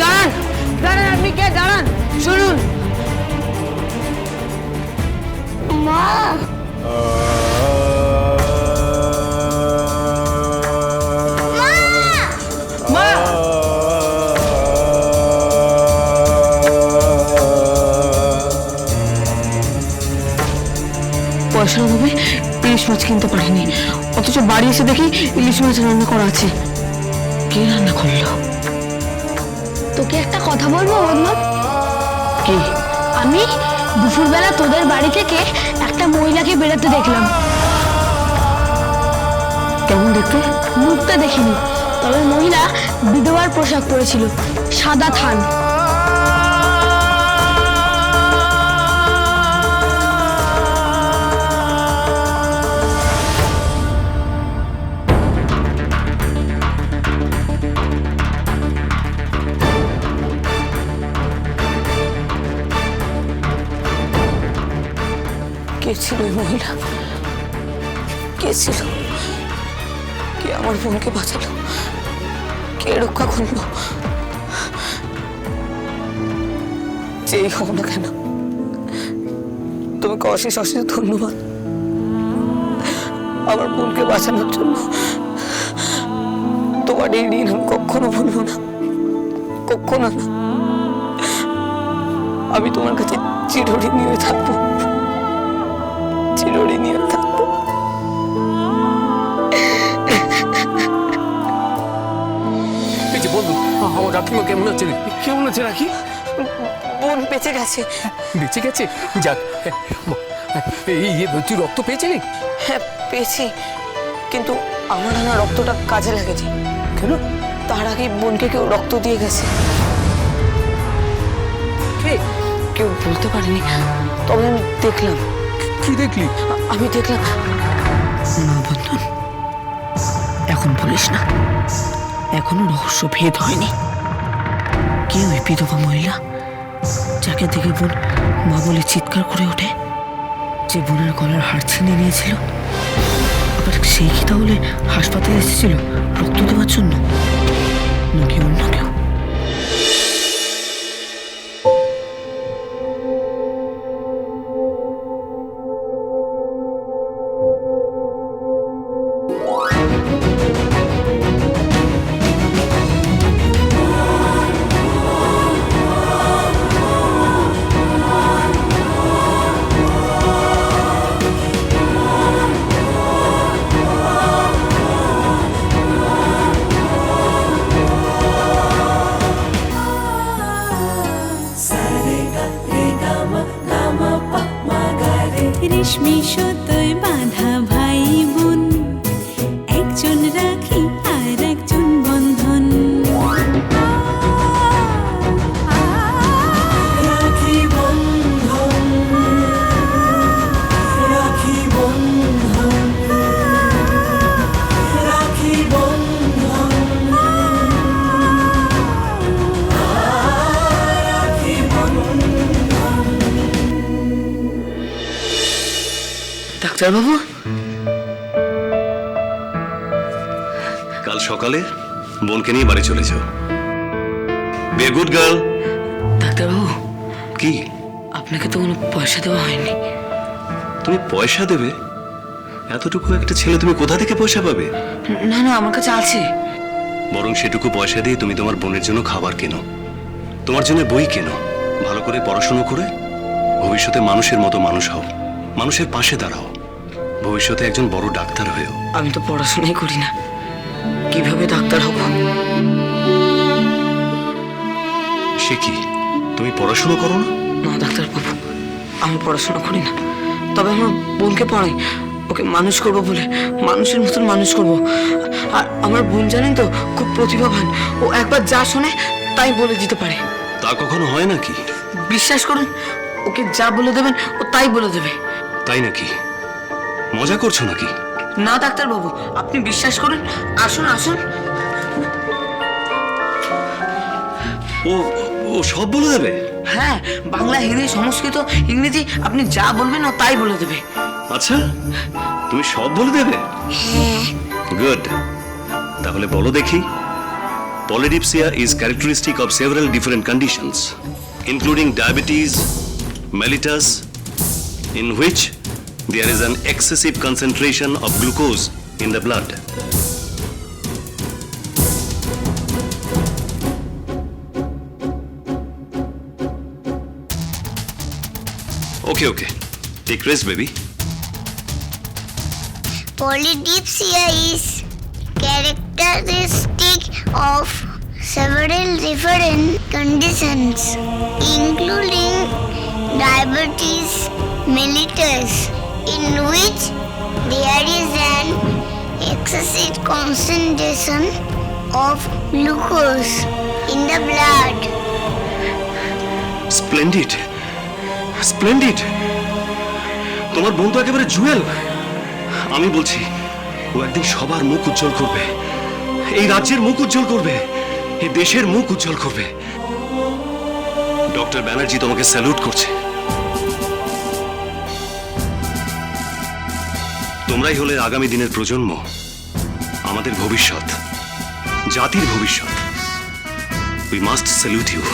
দাঁড়ান দাঁড়ান, আপনি কে? দাঁড়ান, শুনুন। মা, মা, পয়সার অভাবে ইলিশ মাছ কিনতে পারিনি, অথচ বাড়ি এসে দেখি ইলিশ মাছ রান্না করা আছে। কে রান্না করলো? তোকে একটা কথা বলবো বন্ধু? কি? আমি দুপুরবেলা তোদের বাড়ি থেকে একটা মহিলাকে বেরোতে দেখলাম। কেমন দেখতে? মুখটা দেখিনি, তবে মহিলা বিধবার পোশাক পরেছিল, সাদা থান। কে ছিল ওই মহিলা? কে ছিল? কে আমার বোনকে বাঁচালো? কে রক্ষা করলো? যেই হোক না কেন, তোমাকে অশেষ অশেষ ধন্যবাদ আমার বোনকে বাঁচানোর জন্য। তোমার এই ঋণ আমি কখনো ভুলবো না, কখনো না। আমি তোমার কাছে চিরঋণী হয়ে থাকবো, চিরঋণী হয়ে থাকবো। বন্ধু, আমার কাকিমা কেমন আছে? কেমন আছে রাখি? বোন বেঁচে গেছে। বেঁচে গেছে? যাক। তুই রক্ত পেয়েছিলি? হ্যাঁ পেয়েছি, কিন্তু আমার আনা রক্তটা কাজে লাগেছে। কেন? তার আগে বোনকে কেউ রক্ত দিয়ে গেছে। কে? কেউ বলতে পারেনি, তবে আমি দেখলাম। কি দেখলি? আমি দেখলাম। না বন্ধন, এখন বলিস না, এখনো রহস্য ভেদ হয়নি। কে ওই বিধবা মহিলা যাকে দেখে বোন মা বলে চিৎকার করে ওঠে? যে বোনের গলার হাড় ছিনিয়ে নিয়েছিল, আবার সেই কি তাহলে হাসপাতালে এসেছিল রক্ত দেওয়ার জন্য? নাকি অন্য কেউ? রেশমি সুতোয় বাঁধা ভাই বোন, একজন রাখি আর একজন বন্ধন। রাখি বন্ধন, রাখি বন্ধন, রাখি বন্ধন, রাখি বন্ধন। ডাক্তারবাবু, কাল সকালে বোনকে নিয়ে বাড়ি চলে যাও। Be a good girl. ডাক্তারবাবু, কি? আপনাকে তো কোনো পয়সা দেওয়া হয়নি। তুমি পয়সা দেবে? এতটুকু একটা ছেলে তুমি কোথা থেকে পয়সা পাবে? না না, আমার কাছে আছে। বরং সেটুকু পয়সা দিয়ে তুমি তোমার বোনের জন্য খাবার কেনো, তোমার জন্য বই কেনো, ভালো করে পড়াশোনা করে ভবিষ্যতে মানুষের মতো মানুষ হও, মানুষের পাশে দাঁড়াও, ভবিষ্যতে একজন বড় ডাক্তার হয়েও। আমি তো পড়াশোনাই করি না, কিভাবে ডাক্তার হব? সে কি, তুমি পড়াশোনা করো না? না ডাক্তারবাবু, আমি পড়াশোনা করি না, তবে আমার বোনকে পড়াই। ওকে মানুষ করবো বলে মানুষের মতন মানুষ করব। আর আমার বোন জানেন তো, খুব প্রতিভাবান। ও একবার যা শোনে তাই বলে দিতে পারে। তা কখনো হয় নাকি? বিশ্বাস করুন, ওকে যা বলে দেবেন ও তাই বলে দেবে। তাই নাকি? মজা করছো নাকি? না ডাক্তারবাবু, আপনি বিশ্বাস করুন। আসুন আসুন। ও ও সব বলে দেবে? হ্যাঁ, বাংলা, হিন্দি, সংস্কৃত, ইংরেজি, আপনি যা বলবেন ও তাই বলে দেবে। আচ্ছা, তুমি সব বলে দেবে? গুড। তাহলে বলো দেখি, polydipsia is characteristic of several different conditions, including diabetes mellitus, in which there is an excessive concentration of glucose in the blood. Okay. Take rest, baby. Polydipsia is characteristic of several different conditions, including diabetes mellitus, in which there is an excessive concentration of glucose in the blood. Splendid. তোমার বোন তো একেবারে জুয়েল। আমি বলছি ও একদিন সবার মুখ উজ্জ্বল করবে, এই রাজ্যের মুখ উজ্জ্বল করবে, এই দেশের মুখ উজ্জ্বল করবে। ডক্টর ব্যানার্জি তোমাকে স্যালুট করছে। তোমরাই হলে আগামী দিনের প্রজন্ম, আমাদের ভবিষ্যৎ, জাতির ভবিষ্যৎ। We must salute you.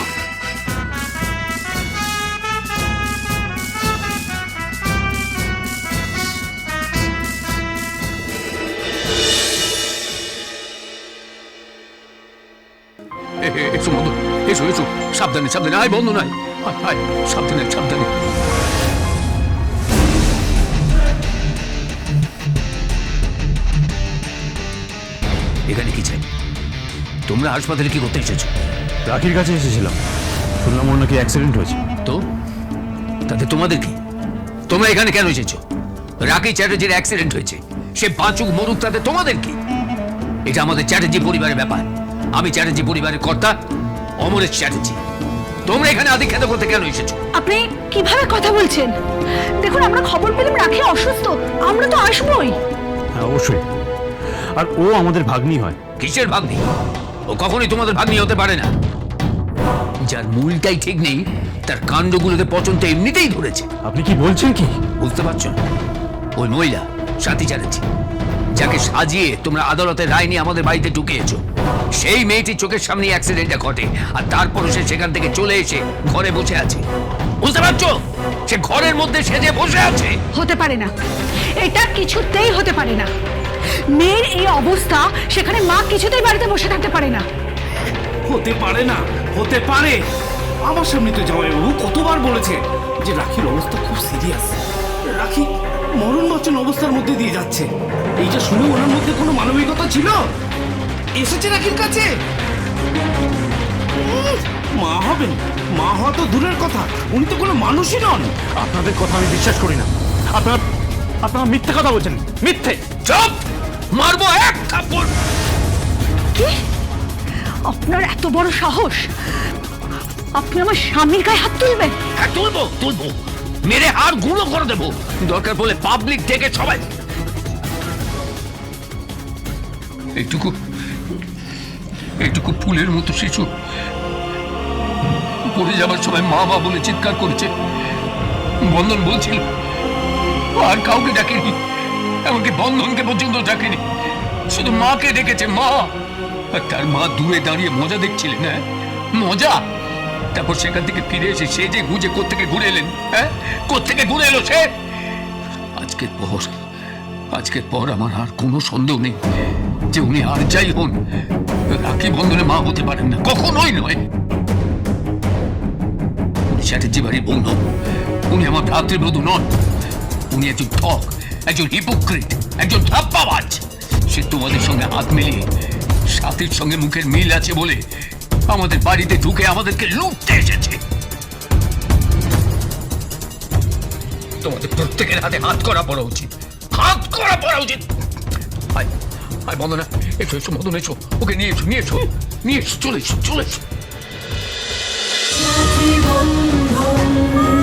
এসো মধু, এসো সাবধানে আয় বন্ধু নাই, আয় সাবধানে। এখানে কি চাই? তোমরা হাসপাতালে কি করতে এসেছো? রাখির কাছে এসেছিলাম, শুনলাম ওর নাকি অ্যাক্সিডেন্ট হয়েছে। তো তাতে তোমাদের কি? তোমরা এখানে কেন এসেছো? রাখি চ্যাটার্জির অ্যাক্সিডেন্ট হয়েছে, সে বাঁচুক মরুক তাতে তোমাদের কি? এটা আমাদের চ্যাটার্জি পরিবারের ব্যাপার। আমি চ্যাটার্জি পরিবারের কর্তা, অমরেশ চ্যাটার্জি। তোমরা এখানে আদিখ্যাত করতে কেন এসেছো? আপনি কিভাবে কথা বলছেন? দেখুন, আমরা খবর পেলাম রাখি অসুস্থ, আমরা তো আসবোই। হ্যাঁ অবশ্যই, আর ও আমাদের ভাগ্নি হয়। কিসের ভাগ্নি? ও কখনোই তোমাদের ভাগ্নি হতে পারে না। যার মূলটাই ঠিক নেই তার কাণ্ডগুলোতে পচন তো এমনিতেই ধরেছে। আপনি কি বলছেন কি? বুঝতে পারছো না? ওই মহিলা সাথী চ্যাটার্জি, যাকে সাজিয়ে তোমরা আদালতের রায় নিয়ে আমাদের বাড়িতে ঢুকিয়েছো, সেই মেয়েটির চোখের সামনে অ্যাক্সিডেন্টটা ঘটে, আর তারপরও সে সেখান থেকে চলে এসে ঘরে বসে আছে। বুঝতে পারছো? সে ঘরের মধ্যে সেজে বসে আছে। হতে পারে না, এটা কিছুতেই হতে পারে না। মেয়ের এই অবস্থা, সেখানে মা কিছুতেই বাড়িতে বসে থাকতে পারে না। হতে পারে না, হতে পারে। আমার সামনে তো জামাইবাবু কতবার বলেছে যে রাখির অবস্থা খুব সিরিয়াস, রাখি মরণ বাঁচন অবস্থার মধ্যে দিয়ে যাচ্ছে। এইটা শুনে ওনার মধ্যে কোনো মানবিকতা ছিল? এসেছে রাখির কাছে, মা হবেন, মা হওয়া তো দূরের কথা, উনি তো কোনো মানুষই নন। আপনাদের কথা আমি বিশ্বাস করি না। আপনারা মিথ্যে কথা বলছেন, মিথ্যে। চুপ! মারবো এক থাপ্পড়। কি? আপনার এত বড় সাহস? আপনি আমার স্বামীর গায়ে হাত তুলবেন? হ্যাঁ, তুলবো, মেরে হাড় গুঁড়ো করে দেবো, দরকার পড়লে পাবলিক থেকে সবাই। এইটুকু ফুলের মতো শিশু পড়ে যাবার সময় মা বলে চিৎকার করেছে। বন্ধন বলছিল, আর কাউকে ডাকেনি, এমনকি বন্ধনকে পর্যন্ত ডাকেনি, শুধু মাকে ডেকেছে, মা। আর তার মা দূরে দাঁড়িয়ে মজা দেখছিলেন। হ্যাঁ, মজা। তারপর সেখান থেকে ফিরে এসে সে যে গুজে কোত্থেকে ঘুরে এলেন, হ্যাঁ, কোত্থেকে ঘুরে এলো সে। আজকের পর আমার আর কোনো সন্দেহ নেই যে উনি আর যাই হন, রাখি বন্ধনে মা হতে পারেন না, কখনোই নয়। উনি চ্যাটার্জি বাড়ির বউ নন, উনি আমার ভ্রাতৃবধূ নন। উনি একজন ঠক, একজন হিপোক্রিট, একজন ধাপ্পাবাজ। সে তোমাদের সঙ্গে হাত মিলিয়ে সাথীর সঙ্গে মুখের মিল আছে বলে আমাদের বাড়িতে ঢুকে আমাদেরকে লুটতে এসেছে। তোমাদের প্রত্যেকের হাতে হাত করা পড়া উচিত। আয় বন্ধনা, এসো মদন, এসো, ওকে নিয়ে এসো, চলে এসো। রাখি বন্ধন